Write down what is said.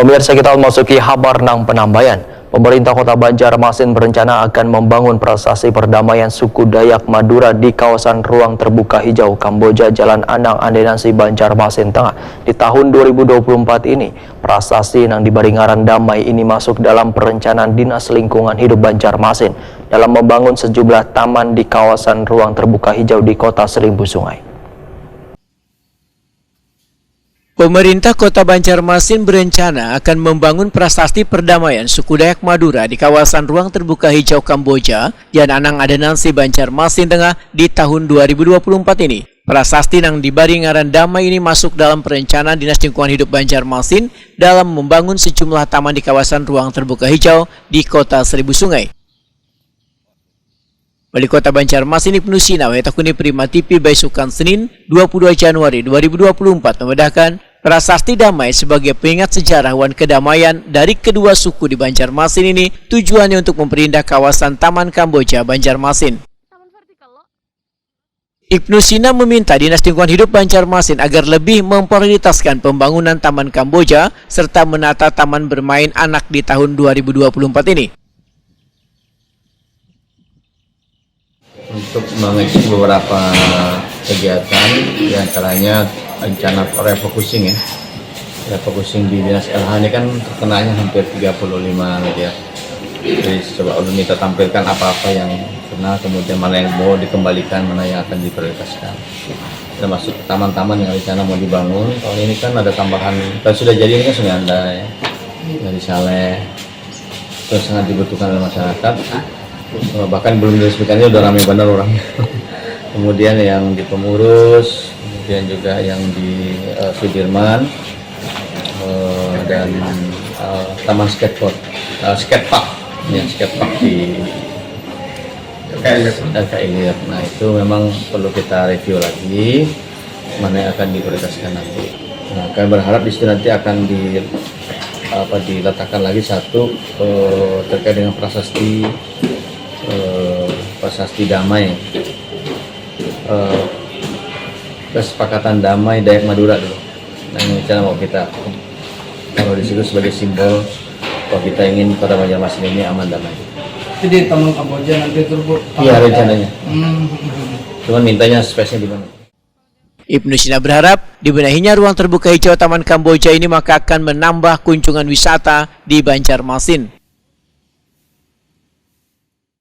Pemirsa, kita memasuki kabar nang penambayan. Pemerintah Kota Banjarmasin berencana akan membangun prasasti perdamaian suku Dayak Madura di kawasan ruang terbuka hijau Kamboja Jalan Anang Andenasi Banjarmasin Tengah. Di tahun 2024 ini, prasasti nang dibaringaran damai ini masuk dalam perencanaan Dinas Lingkungan Hidup Banjarmasin dalam membangun sejumlah taman di kawasan ruang terbuka hijau di Kota Selimbu Sungai. Pemerintah Kota Banjarmasin berencana akan membangun prasasti perdamaian suku Dayak Madura di kawasan ruang terbuka hijau Kamboja Jalan Anang Andenasi Banjarmasin Tengah di tahun 2024 ini. Prasasti nang dibaringaran damai ini masuk dalam perencanaan Dinas Lingkungan Hidup Banjarmasin dalam membangun sejumlah taman di kawasan ruang terbuka hijau di Kota Seribu Sungai. Wali Kota Banjarmasin Ibnu Sina Wetakuni Prima TV Baisukan Senin 22 Januari 2024 membedakan prasasti damai sebagai pengingat sejarah wan kedamaian dari kedua suku di Banjarmasin ini tujuannya untuk memperindah kawasan Taman Kamboja Banjarmasin. Ibnu Sina meminta Dinas Lingkungan Hidup Banjarmasin agar lebih memprioritaskan pembangunan Taman Kamboja serta menata taman bermain anak di tahun 2024 ini. Untuk mengisi beberapa kegiatan, diantaranya rencana refocusing ya. Refocusing di Dinas LH ini kan terkenanya hampir 35 miliar. Jadi coba ulun kita tampilkan apa-apa yang kena, kemudian mana yang mau dikembalikan, mana yang akan diprioritaskan. Termasuk taman-taman yang rencana mau dibangun. Tahun ini kan ada tambahan, dan sudah jadi ini kan Sungai Andai, dari Saleh, itu sangat dibutuhkan oleh masyarakat. Bahkan belum diresmikannya udah ramai benar orangnya. Kemudian yang di Pemurus, kemudian juga yang di Sudirman, dan Taman Skatepark ya, skatepark di KILIR. Nah itu memang perlu kita review lagi mana yang akan diprioritaskan nanti. Nah, kami berharap di situ nanti akan diletakkan lagi satu terkait dengan prasasti damai, kesepakatan damai Dayak Madura dulu. Nah ini cara mau kita kalau di situ sebagai simbol bahwa kita ingin Kota Banjarmasin ini aman damai. Jadi Taman Kamboja nanti turbo. Iya rencananya. Cuman mintanya spesinya di mana? Ibnu Sina berharap dibenahinya ruang terbuka hijau Taman Kamboja ini maka akan menambah kunjungan wisata di Banjarmasin.